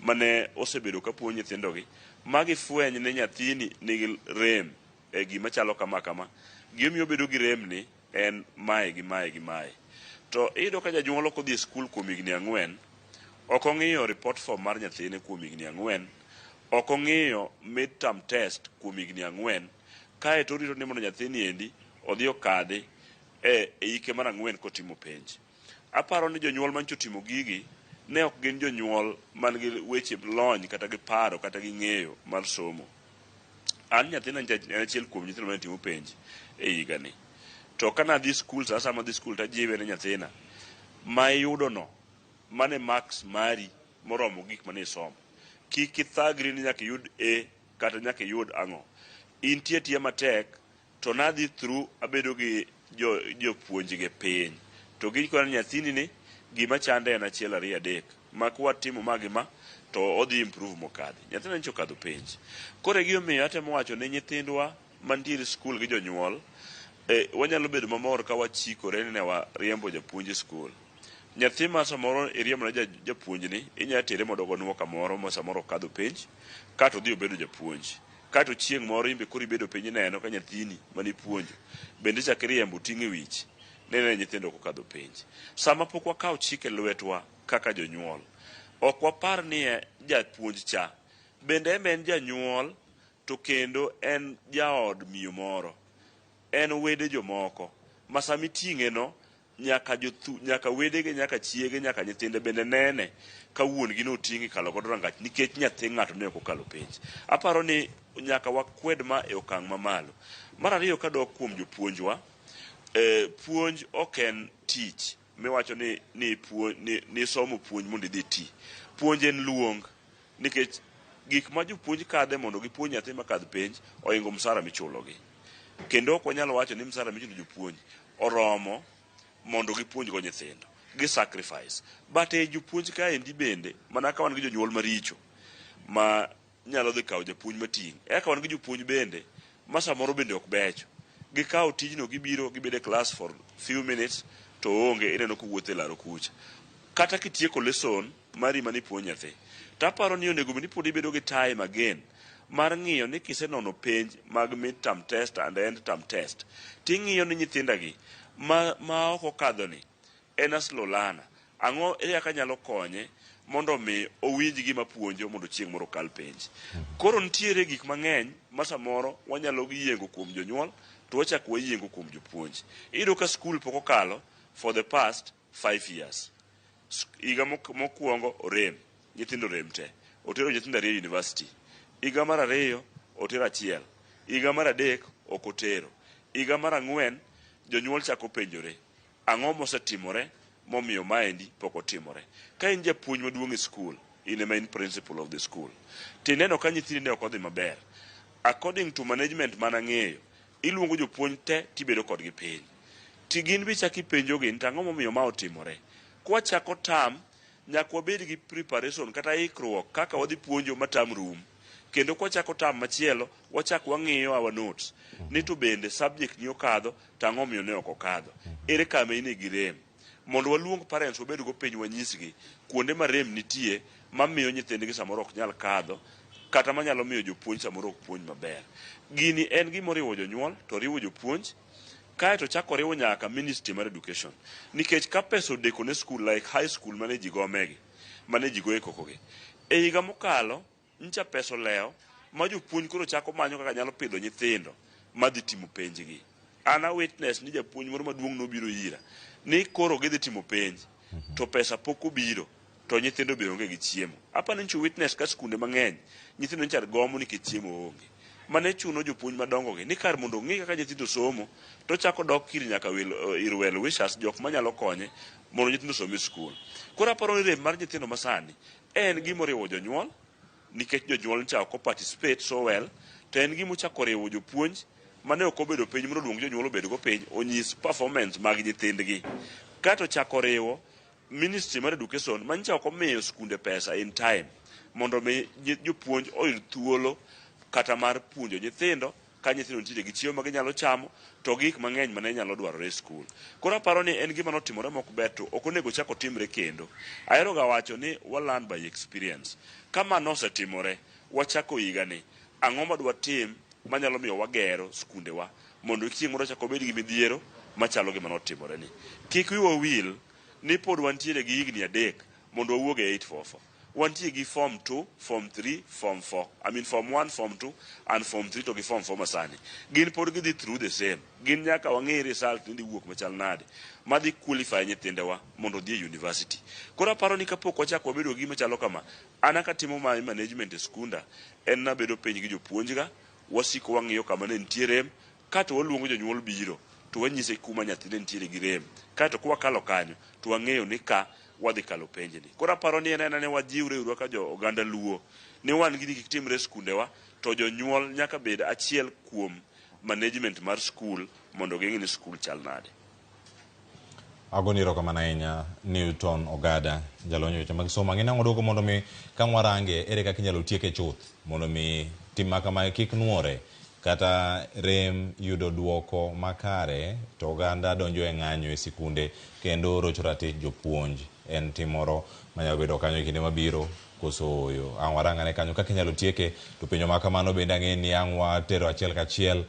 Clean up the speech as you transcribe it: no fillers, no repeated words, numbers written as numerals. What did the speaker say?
mane osebedo ka puonjo nyithindogi magi fweny ne nyathini nigi rem e gima chalo kama kama, gimiyo bedo gi rem ni en mae gi mae gi mae. To iyudo ka janyuol ok odhi e skul kuom higni 4, ok ong'iyo report form mar nyathine kuom higni 4, ok ong'iyo midterm test kuom higni 4, kae to orito ni mondo nyathini endi odhi okadhi e hike mar 4 kotimo penj. Aparo ni jonyuol mancho timo gigi ne ok gin jonyuol man gi weche lony kata gi paro kata gi ng'eyo mar somo. An nyathina en achiel kuom nyithindo mane timo penj e higani. To kana dhi skul, sama dhi skul tajiwe ne nyathina ma iyudo no mane marks mari moromo gik mane isomo. Kik ithagri ni nyaka iyud A kata nyaka iyud ang'o. Intie tiya matek to nadhi through abedo gi jopuonjge piny. To giko ni nyathini ni gima chande en 1 2 3 ma kwatimo magima to odhi improve mokadhi. Nyathina ncho kadho penj. Kore gi omiyo atemo wacho ne nyithindwa mantiere skul gi jonyuol, wanyalo bedo mamor ka wachikore ne wariembo japuonj skul. Nyathi ma samoro iriembo na japuonj ni inya tere modogo nuo kamoro ma samoro kadho penj ka to dhi obedo japuonj. Ka to chieng' moro imbe kuri bedo penj neno ka nyathini mani puonjo bende chak riembo ting'e wich ne nyithindo ko kadho penj. Sama pok wakawo chike lwetwa kaka jonyuol, ok wapar ni japuonj cha bende en janyuol to kendo en jaod miyo moro, en wede jomoko ma sami ting'e no nyaka wedege, nyaka chiege, nyaka nyithinde bende nene ka wuon gi no ting'i kalo godo rangach nikech nyathi ng'ato ne ok okalo penj. Aparo ni nyaka wakwed ma e okang' mamalo. Mar ariyo, kadok kuom jopuonjwa, puonj ok en tich miwacho ni somo puonj mondo idhi ti. Puonj en luong, nikech gik ma jopuonj kadhe mondo gipuonj nyathi makadh penj oingo msara michulogi. Kendo ok wanyalo wacho ni msara michulo jopuonj oromo mondo gipuonj go nyithindo gi sacrifice. But jopuonj ka endi bende mana ka wan gi jonyuol maricho ma nyalo dhi kawo japuonj mating', eka wan gi jopuonj bende ma samoro bende ok becho. Gikawo tijno gibiro gibedo e class for few minutes to onge, ineno kowuotho e laro kucha. Kata kitieko lesson mari mani puonj nyathi, taparo ni onego bed ni pod ibedo gi time again mar ng'iyo ni kisenono penj mag midterm test and end term test, ting'iyo ni nyithindagi ma ok okadho ni en a slow learner. Ang'o kaka nyalo konye mondo mi owinj gima puonjo mondo chieng' moro kal penj. Koro nitiere gik mang'eny ma samoro wanyalo yiengo kuom jonyuol to wachak wayiengo kuom jopuonj. Iyudo ka skul pok okalo for the past 5 years. Higa mokwongo orem, nyithindo rem te, otero nyithindo 2 university. Higa mar 2 otero 1, higa mar 3 ok otero, higa mar 4 jonyuol chako penjore ang'o mosetimore momiyo maendi pok otimore. Ka in japuonj maduong' e skul, in ema in principal of the school, tineno ka nyithindi ne ok odhi maber, according to management mana ng'eyo, iluongo jopuonj te tibedo kodgi piny. Tigin bi chaki penjogi ni ang'o momiyo ma otimore. Kwa chako tam, nyaka wabed gi preparation kata ikruok kaka wadhi puonjo matam rum. Kendo kwa chako tam machielo, wachak wang'iyo our notes. Ni to bende subject ni okadho, tang'o miyo ne ok okadho. Ere kama ine gi rem. Mondo waluong parents wabed go penj wanyisgi kuonde ma rem nitie mamiyo nyithindgi samoro ok nyal kadho kata manyalo miyo jopuonj samoro ok puonj maber. Gini en gima riwo jonyuol to riwo jopuonj, kae to chako riwo nyaka ministry mar education. Nikech ka pesa odeko ne school like high school mane ji gomegi, mane ji goe kokogi, e higa mokalo ncha pesa leo ma jopuonj koro chako manyo kaka nyalo pidho nyithindo madhi timo penjgi. Ana witness ni japuonj moro maduong' nobiro ira ni koro gidhi timo penj to pesa pok obiro to nyithindo be onge gi chiemo. Apa ni nchu witness ka skunde mang'eny nyithindo ncha gomo nikech chiemo onge. Mane chuno jopuonj madongo gi ni kar mondo ng'i kaka nyithindo somo to chako dok kir nyaka ir well wishers, jok manyalo konye mondo nyithindo some skul. Koro aparo ni rem mar nyithindo masani en gima oriwo jonyuol, nikech jonyuol ncha ok participate so well, to en gima ochako riwo jopuonj mane ok obedo penj mondo luong jonyuol obed go penj onyis performance mag nyithindgi. Kato chako riwo ministry mar education mancha ok omiyo skunde pesa in time mondo jopuonj oyud thuolo kata mar puonjo nyithindo ka nyithindo nitiere gi chiemo ma ginyalo chamo to gik mang'eny mane nyalo dwarore e skul. Koro aparo ni en gima notimore mok ber to ok onego chak otimre kendo. Ahero ga wacho ni wa learn by experience. Kama nosetimore wachako higa ni, ang'o ma dwa tim manyalo miyo wagero skundewa mondo chieng' moro chak obed gi midhiero machalo gima notimore ni. Kik wiwa wil ni pod wantiere gi higni 3 mondo wawuog e 844. Wantie gi form 2, form 3, form 4. I mean form 1, form 2 and form 3 to gi form 4 masani. Gin pod gidhi through the same. Gin nyaka wang'e result ni wuok machal nade madhi qualify nyithindewa mondo dhi e university. Koro aparo ni kapok wachako wabedo gi machalo kama, an ka timo my management e skunda en nabedo piny gi jopuonjga, wasiko wang'iyo kama ne nitie rem, kato waluongo jonyuol biro to wanyise kuma nyathi ne nitiere gi rem, kato kwa kalo kanyo to wang'eyo ni ka wadhi kalo penjni. Koro aparo ni en ne wajiwre uru ka jo oganda Luo ni wan gini kik timre skundewa to jonyuol nyaka bed achiel kuom management mar skul mondo ging'e ni skul chal nade. Agoni erokamano ahinya Newton Ogada, jalony weche mag somo. Ang'e nang'o duoko mondo mi ka warange ere kaka inyalo tieke chuth mondo mi tim makama kik nuore kata rem yudo duoko makare to oganda donjo e ng'anyo e sikunde kendo rocho ratich jopuonj. En tim moro manyalo bedo kanyo e kinde mabiro koso oyo. Ang' warangane kanyo kaka inyalo tieke to penjo makamano bende ang'e ni ang' watero achiel kachiel.